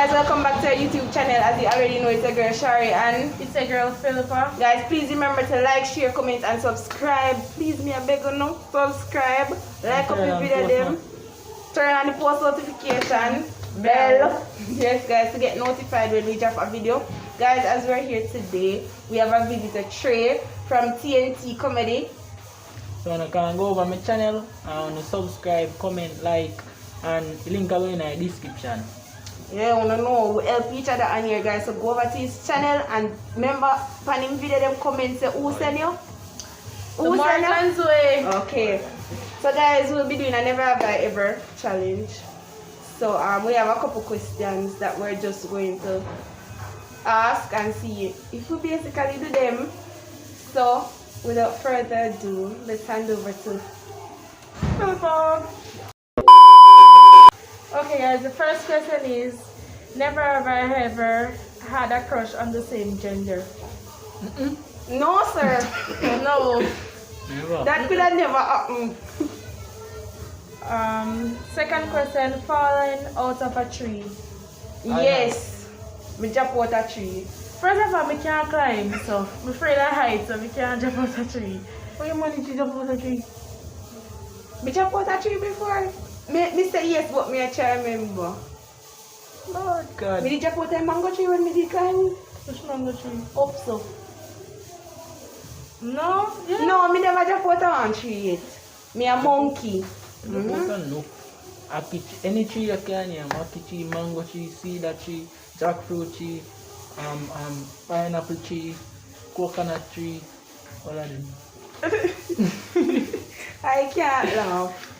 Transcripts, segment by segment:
guys, welcome back to our YouTube channel. As you already know, it's your girl Shari and it's your girl Philippa. Guys, please remember to like, share, comment and subscribe. Please, me a beg you no, subscribe, like up the video them, turn on the post notification bell. Yes guys, to get notified when we drop a video. Guys, as we're here today, we have a visitor Trey from TNT Comedy. So you can go over my channel and subscribe, comment, like, and the link will be in the description. Yeah, I wanna know we help each other on here, guys. So go over to his channel and remember panning video them comments say who send you? Who send you? Okay. So guys, we'll be doing a never have I ever challenge. So we have a couple questions that we're just going to ask and see if we basically do them. So without further ado, let's hand over to Philippa. Okay guys, the first question is, never have I ever had a crush on the same gender? No sir. No. Never. That could have never happened. Second question, falling out of a tree. Yes. Me jump out a tree. First of all, I can't climb, so I'm afraid of heights, so I can't jump out a tree. How you manage to jump out a tree? Me jump out a tree before. Me say yes, but me I try remember. Lord God. Me did jump out a mango tree when me did climb. Which mango tree? Up so. No? Yeah. No, me never jump out a one tree yet. Me a monkey. No. Any tree you can name, ackee tree, mango tree, cedar tree, jackfruit tree, pineapple tree, coconut tree, all of them. I can't laugh.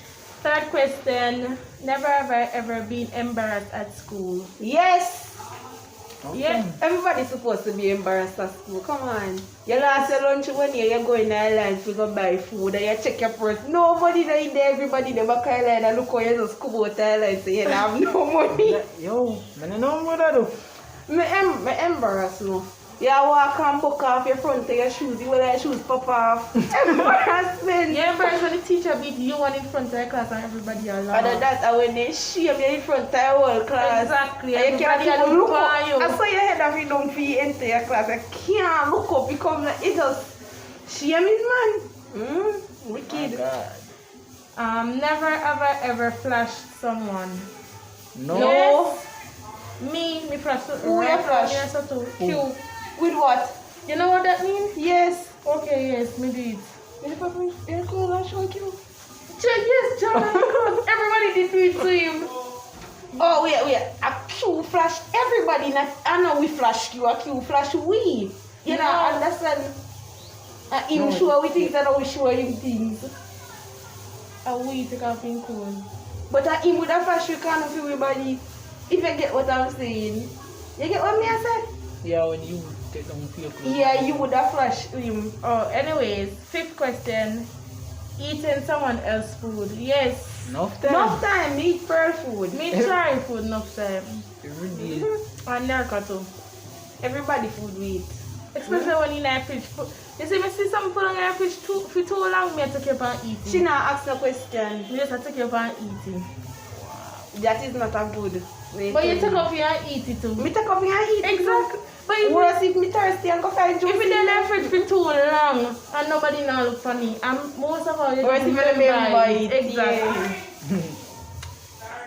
Third question, never have I ever been embarrassed at school? Yes. Okay. Yeah. Everybody's supposed to be embarrassed at school. Come on. You lost your lunch when you're going to airlines to go buy food and you check your purse. Nobody there in there, everybody there back airline and look how you just come out airline so you have no money. Yo, I don't know what I do. Me embarrassed no. You walk and buck off your front of your shoes, you will let your shoes pop off. Embarrassment. Yeah, embarrassed when the teacher beat you one in front of the class and everybody along. And that's when they shame you in front of your whole class. Exactly. And you can't Everybody even look look up. for you. I saw your head of you don't feel enter your class. I can't look up because it just shame is man. Wicked. God. Never have I ever flashed someone. No. Yes. Me flashed. Who you flash? Yes, so too. You. With what? You know what that means? Yes. Okay, yes, me do it. You're cool, I'll show you. Yes, John. Everybody did do it to him. Oh, wait. A Q flash everybody. Not, I know we flash you, a Q flash we. You know, No. understand? Him sure we things and we show him things. And we take off in cool. But him would have flash you can't feel everybody. If you get what I'm saying. You get what me I said? Yeah, when you take them to your clothes. Yeah, you would have flashed him. Oh, anyways, fifth question. Eating someone else's food. Yes. Enough time. Enough time, eat pearl food. Me try food enough time. Every day. And Nerka too. Everybody food we eat. Especially when you in a fridge. You see me see some food in a fridge for too long, me I take you up and eating. She now ask no question. Me just take you up and eating. That is not a good way. But you take up here and eat it too. Me take up here and eat. Exactly. But if Worse if me thirsty and go find juice. if you in a fridge for too long and nobody now look for me, and most of all you Or just if you remember it. Exactly.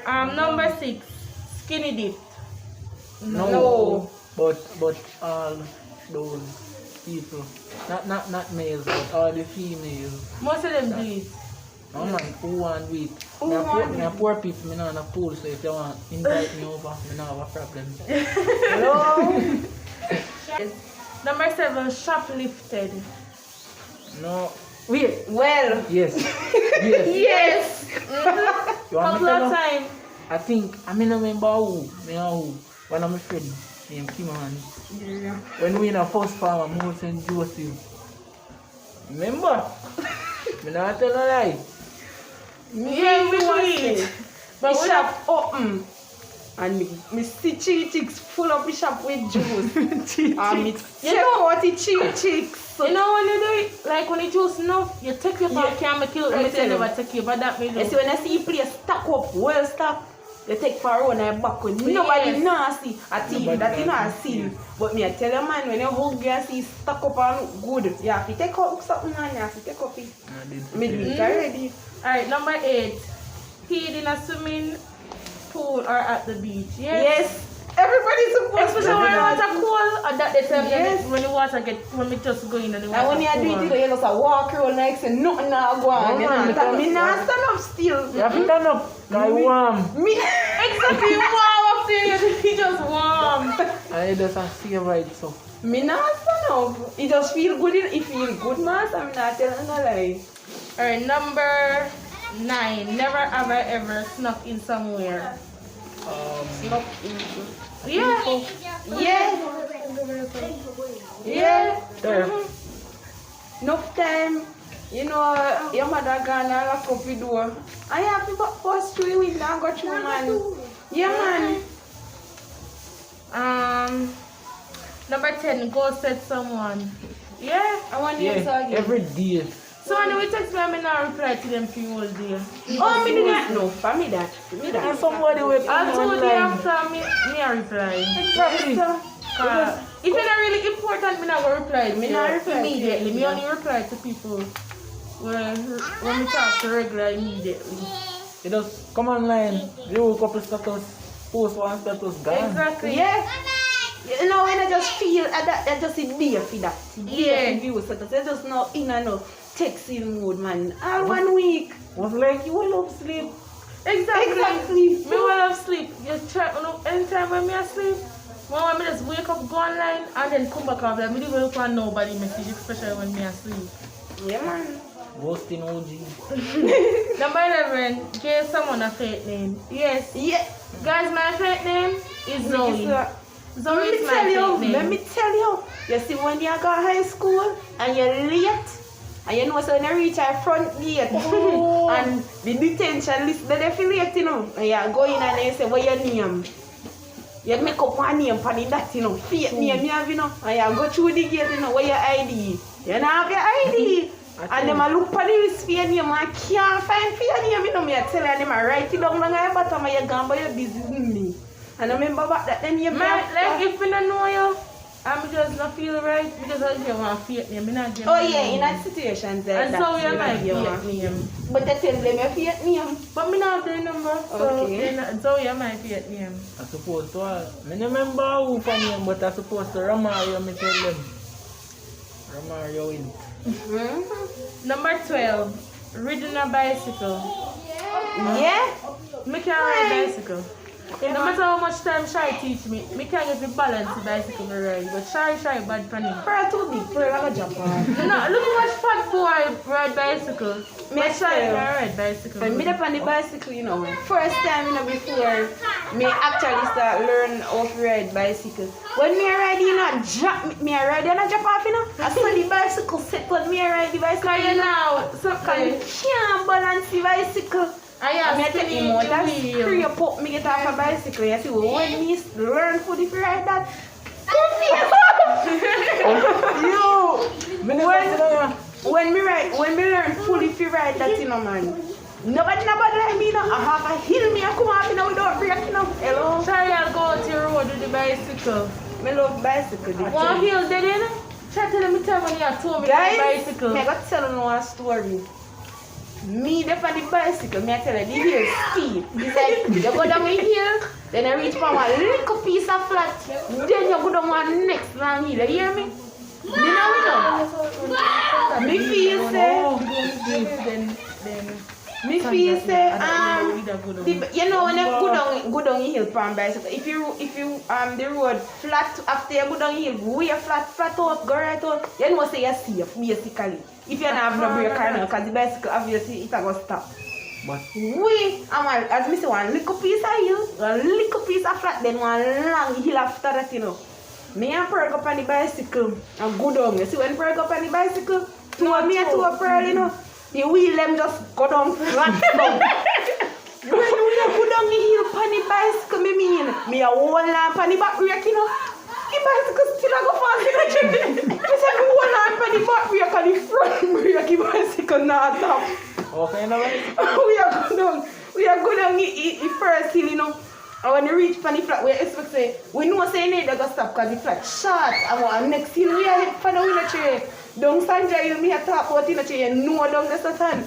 Number 6, skinny dip. No. But all those people, not males, but all the females. Most of them do it. No man, who want wheat? Who want Me a poor people, me not in a pool, so if you want invite me over, me not have a problem. Hello. Number 7, shoplifted. No. Wait. Well. Yes. Yes. You want Couple me to of know? time. I think I mean remember who. One of my friends named Kiman. Yeah. When we in a first farm, I moved St. Joseph. Remember? Me not tell a lie. Yeah, we do it. But But we shop open. And me see cheese chicks full up the shop with juice. And me check out the cheese chicks. You know when you do it, like when you choose enough, you take your back, can't make it look Let me like you tell you. never take your, but that may You look. see when I see a place stack up, well stacked, You take for one and back with nobody nasty. I think Nobody that you know I nasty. see. But me I tell you man, when you hungry and see stuck up and look good, you have to take out something and you have to take up it. Me do it already. Alright, number 8. Peed in a swimming pool or at the beach. Yes. Everybody's supposed to Especially when the water cold, and that the time Yes. when the water get, when we just go in and the water And when you do cold. it, you just walk around like say nothing now go on. No, You know, man, that me because- not stand up still. You have to turn up. Cause it's warm. Me Exactly, warm up there, he just warm. And it doesn't feel right, so. Me not stand up. It just feel good. It feel good, man. I'm not telling no lie. Alright, number 9. Never ever ever snuck in somewhere. Snuck Yeah. Yeah. Yeah. There. Enough time. You know, your mother gone and lock up the door. And you have to bust through the window and go through, man. Yeah, man. Number 10. Ghost at someone. Yeah. I want you to Yeah, again. every day. So when we text me, I not reply to them for the whole day. Oh, me do that. No, for me that. For me And that. somebody will And come 2 days online. after, me I reply. Exactly. If it's not really important, me not gonna reply. Me not reply. Immediately. Me only reply to people when we talk to regular immediately. You just come online, do a couple status, post one status, gone. Exactly. Yeah. You know, when I just feel that, I just sit there for that. Yeah. View status. I just know in and out texting mode, man. All 1 week. Was like you will love sleep. Exactly. Me will have sleep. You try, anytime when me asleep, when me just wake up, go online, and then come back after. Me don't look at nobody message, especially when me asleep. Yeah, man. Ghosting OG. Number 11, give someone a fake name. Yes. Yeah. Guys, my fake name is Zoe. Zoe Let me is my tell you, fake name. let me tell you. You see, when you go high school and you're late, and you know, so when you reach our front gate, and the detention list, they feel late, you know, and you go in and you say, what your name? You make up one name for that, you know, fake name you have, you know, and you go through the gate, you know, where your ID. You don't have your ID. And them a look for the list for your name, and can't find for your name, you know, me I tell you, them a write it down at the bottom of your gun, but you're busy with me. And I remember back that then you Man, like if we don't know you, I'm just not feel right because I give one fake name. Oh yeah, in that situations like and that. so you're my you fake name. But I tell them your fake name. But me not have their number. So Okay. so you're my fake name. I supposed to, I remember who for name, but I supposed to Ramario, me tell them. Ramario in. Number 12, riding a bicycle. Yeah? Me can't ride bicycle. No matter how much time Shai teach me can't get the balance the bicycle me ride. But Shai bad for me. Pearl too big, Pearl like a Japan. No, look how much fat boy ride bicycle. Me But Shai too. ride bicycle. When me up on the bicycle, you know, first time, you know, before me actually start learn how to ride bicycle. When me ride, you know, drop me I ride and I drop off, you know. I saw the bicycle set when me ride the bicycle. Cause you know, Cause something. you can't balance the bicycle. I I have mean, I tell you, more that's scrape up me get off a bicycle. You see, when me learn for the ride that, when me learn fully to ride that, you know, man. Nobody like me, you know. I have a hill me, I come up, you know, without break, you know. Hello. Sorry, I'll go out your road with the bicycle. Me love bicycle. the One thing. hill, did you? Try to let me tell when you have told me Guys, the bicycle. me I got tell you one story. Me there on the bicycle, me I tell you the hill steep. It's like you go down the hill, then you reach from a little piece of flat, then you go down one next long hill. You hear me? Me know. Me feel say, me feel say, you know when you go down the hill from bicycle, if you the road flat after you go down the hill, way flat out, go right out, you know say you're safe basically. If you don't have no brake car now, because the bicycle obviously it will stop. But As me say, one little piece of hill, one little piece of flat, then one long hill after that, you know. Me and Pearl go up on the bicycle and go down. You see when Pearl go up on the bicycle, two of me and two of Pearl, you know, the wheel them just go down flat down. When we go down the hill on the bicycle, me a hold on on the back brake, you know. The bicycle still a go fast, you know. I said, me hold on on the back brake and the front brake, the bicycle not stop. okay, now We are go down. We are going to eat first hill, you know. And when you reach for the flat, we expect say, we know say you need to go stop because the flat short. And next hill we are head for the winner tree. Down Sanja Hill, me a talk about in the tree, you know down the Satan.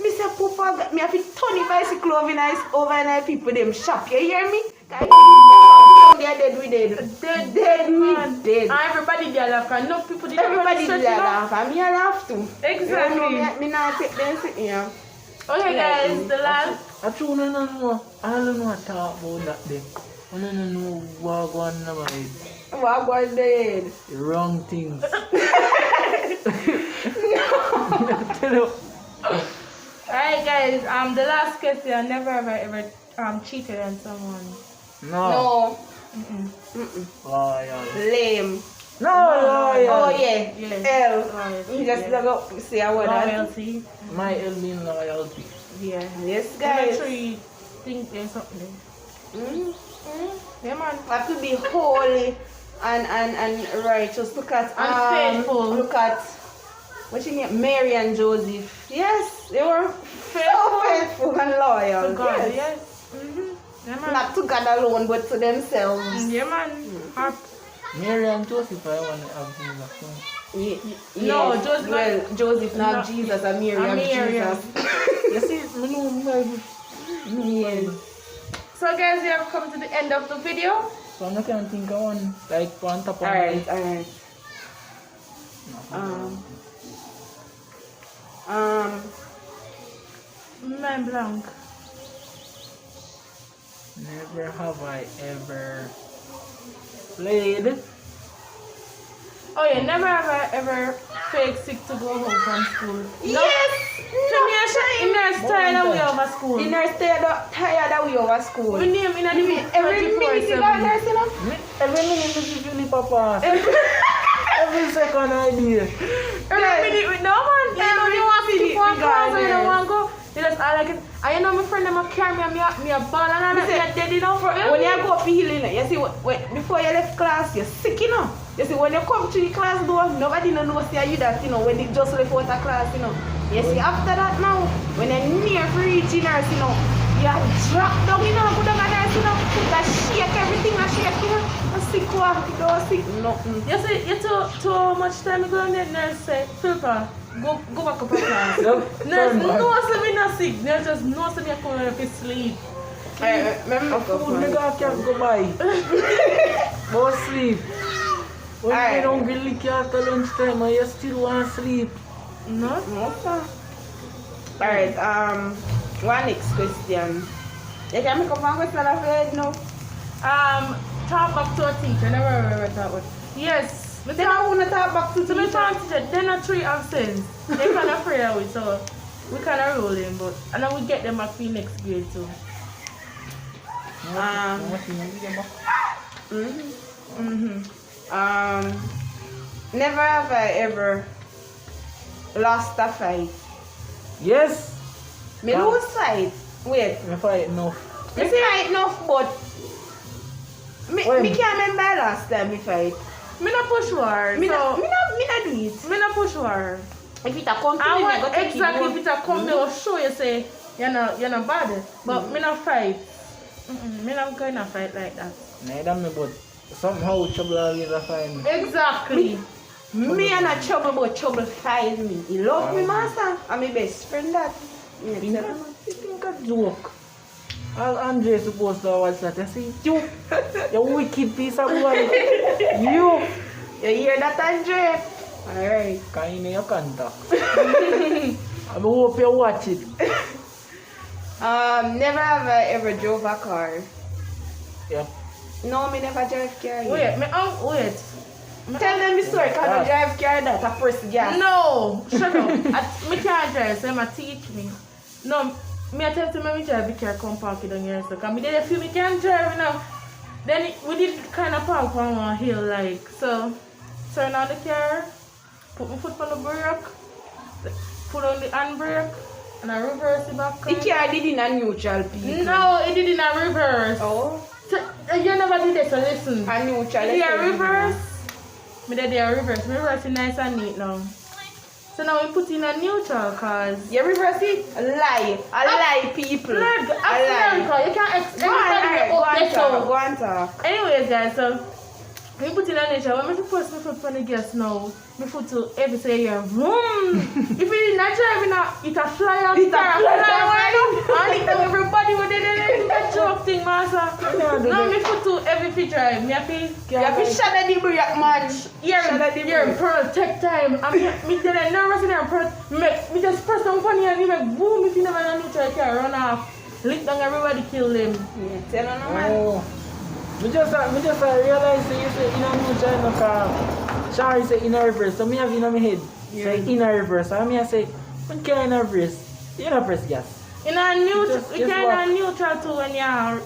Me say, Papa, me have to turn the bicycle over and I people them shop. You hear me? They are dead, we dead. Dead, we dead. Everybody there laugh, and no people did. Everybody there laugh, and me I laugh too. Exactly. You know, me not take them sitting here. Okay, guys, the last. I don't know. I don't know what to talk about that day. I don't know what going on about it. What was dead? The wrong things. No. Alright, guys. The last question. Never have I ever cheated on someone. No. Loyal. Lame. No, loyal. Oh yeah. Yes. L. Loyalty, You just yeah. go say a word. Loyalty. My L mean loyalty. Yeah. Yes, I'm guys. sure you think there's something there. Yeah, man. Have to be holy and righteous. Look at And faithful. Look at what's your name? Mary and Joseph. Yes, they were so faithful and loyal. To God, Yes. yes. Yeah, man. Not to God alone, but to themselves. Yeah, man. Mary and Joseph, I want to have Jesus. No, Yes. Joseph. Well, Joseph not No. Jesus and Mary And and Mary. Jesus. You see, me know Bible. Yes. So, guys, we have come to the end of the video. So I can't think of one like one top of Alright. Man blank. Never have I ever played. Oh yeah, never have I ever fake sick to go home from school. Yes! In our style that we over school. In our stay tired that we over school. We name in a Every minute you got nurse, you know? Every minute is really papa. Every second idea. Every minute with no man. You know you want to keep one class or you don't want to go. You just all like it. And you know my friend them a carry me a ball and all that. Me dead, you know. When you go up healing, you see, before you left class, you're sick, you know. You see, when you come to the class door, nobody knows you that, you know, when they just left out of class, you know. You see, after that now, when you're near reaching nurse, you know, you drop down, you know, go down a nurse, you know, that shake everything, that shake, you know, a sick one, you don't sick, nothing. You see, you too much time you go and the nurse say, Philippa, go back up a class. Nurse knows me not sick. Nurse just knows me coming up to sleep. I remember Food me can't go buy. Go sleep. When you don't really care after lunchtime and you still want to sleep. No? Alright, one next question. You can make up one question of your head now? Talk back to a teacher. Never ever talk about. Yes. But then I want to talk back to So my talk teacher, they're not three absence. They kind of pray away, so we kind of roll in, but and then we get them back for next grade too. Never have I ever lost a fight. Yes. Me lose fight. Wait. Me fight enough. Me fight enough, but me can't remember last time me fight. Me not push war. Me so not do it. me not push war. If it a come to I me, I want go take exactly it. if it a come, they will show you say you're not bad. But me not fight. Me not going to fight like that. Neither me, but somehow trouble always find me. Exactly. Me and a trouble, but trouble find me. He love me, master. I'm my best friend. That. You think a joke? All Andre supposed to watch that. You see, you wicked piece of boy. You hear that, Andre? Alright. kind of your contact. I hope you watch it. Never have I ever drove a car. Yep. No, me never drive car. Wait, wait. Tell them the story, because I drive car that a press gas. No, shut up. Me can't drive, so I'm teach me. No, me I tell them me drive the car come park it on here. So come me did a few me can't drive you know. Then we did kind of park on one hill like so. Turn on the car, put my foot on the brake, put on the handbrake, and I reverse it back. The car did in a neutral, people. No, it did in a reverse. Oh. So, you never did it, so listen. A neutral. Yeah, reverse. Me did a reverse. Me reverse is nice and neat now. So now we put in a neutral cause. You reverse it? A lie, people. Look, a lie. you can't Go on, talk. Anyways, guys, so we put in a neutral. When we post my foot on the gas now, my foot to every say yeah, vroom. If it's not driving out, it's a fly out. It's a fly out. And everybody would do that joke thing, master. Now my foot to every fit drive. Me happy. You have to shadow the brake, man. You're pearl, take time. I mean, me then nervous in there, pearl. Me just press down funny and you make boom. If you never know neutral, you can run off. Lick down everybody, kill them. Yeah, tell them, man. Oh. Me just realize that you say in a neutral in the car. Shari say in a reverse, so me have in my head. Yeah. Say in a reverse. So me I say, when can in a reverse? You don't press gas. In a neutral, you Just can in a neutral too when you're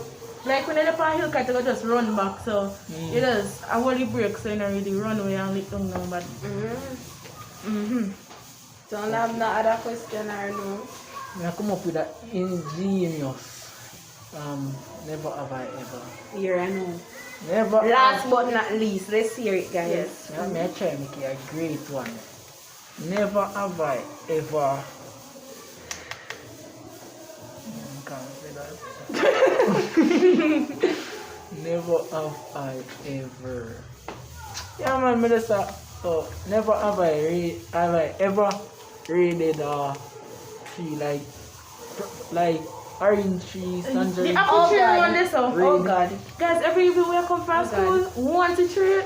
like when you're up on hill, you just run back. So you just avoid the brake, so you don't really run away and lick down nobody. Don't have no other question or no. I come up with that ingenious. Never have I ever. Here I know. Never. Last but not least, let's hear it, guys. Yes. Yeah, me I try to make it a great one. Never have I ever. Can't say that. Never have I ever. Yeah, man, me just so never have I ever raided tree like orange trees, tangerine. The apple tree around this house. Oh God. Guys, every evening we come from school, one to tree.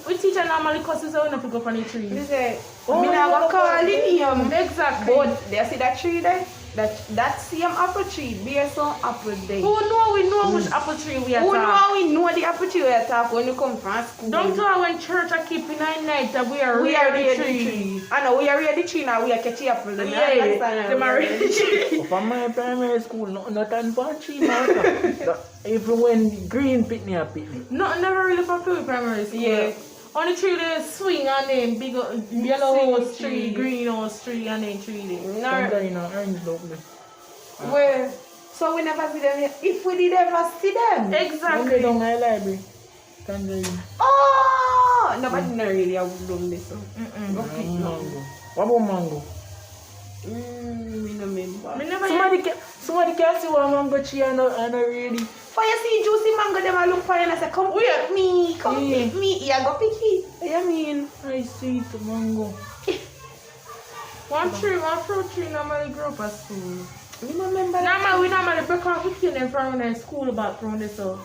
We teacher normally causes us not to go from the tree. You say, me now go call him. Exactly. But you see that tree there? That same apple tree bears some apple there. Who know we know which apple tree we are Who talking? know we know the apple tree we are talking when you come from school? Don't tell when church are keeping night that we are we rear are the rear tree. the tree. I know we are rear the tree now. We are catching apple. Yeah, them are rear the tree. From my primary school, not on for tree matter. Even when green pitney a pitney. No, never really popular primary school. Yeah. On the tree they swing and then big yellow horse tree, green horse tree and then tree there. Tangerine and orange lovely. Where? So we never see them here. If we did ever see them. When they Exactly. down my library. Tangerine. Oh! Nobody not really have done this. Go pick now. Mango. What about mango? We no remember. Me never Somebody can see what mango tree and not really. For you see juicy mango, them a look for you and I say, come pick me, come pick me. Yeah, go pick it. What you mean? I sweet mango. one fruit tree normally grow up at school. Me no remember. We normally break off the cane in front of the school back from this so.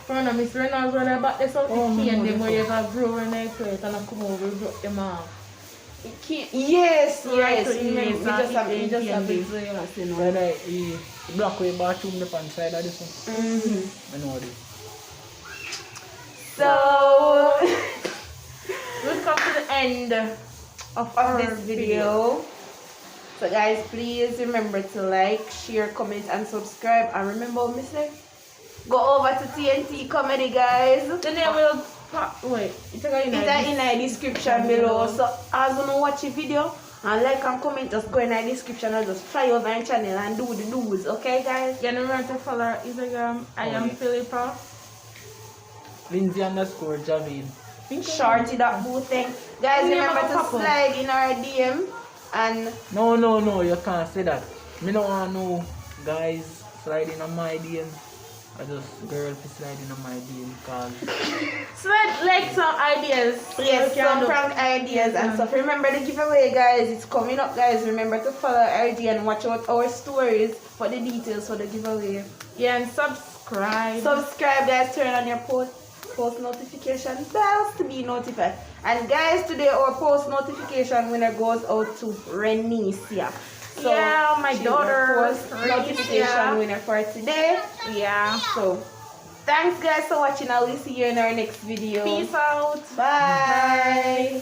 From the Miss Reynolds when they back this out the cane them where you can grow when they play and I come over and drop them off. Yes. We just have it to you. When I block way bathroom the pan side of this one. I know this. So We've come to the end of this video. So guys, please remember to like, share, comment and subscribe. And remember, Mr. Go over to TNT Comedy, guys. The name will wait, it's in the description below. So as you know watch the video and like and comment, just go in the description and just fly over my channel and do the do's, okay guys? You remember to follow our Instagram. I am Philippa. Lindsay _ Javin. Shorty that boo thing. Guys, remember to slide in our DM and No, you can't say that. Me don't want to know guys sliding on my DM. I just girl to sliding on my DM because Slide like some ideas. yes, some prank ideas and stuff. Remember the giveaway, guys. It's coming up, guys. Remember to follow RG and watch out our stories for the details for the giveaway. Yeah, and subscribe. Subscribe, guys. Turn on your post notification bells to be notified. And guys, today our post notification winner goes out to Renicia. So yeah, my daughter. Post notification winner for today. Yeah. So thanks guys for watching. I will see you in our next video. Peace out. Bye.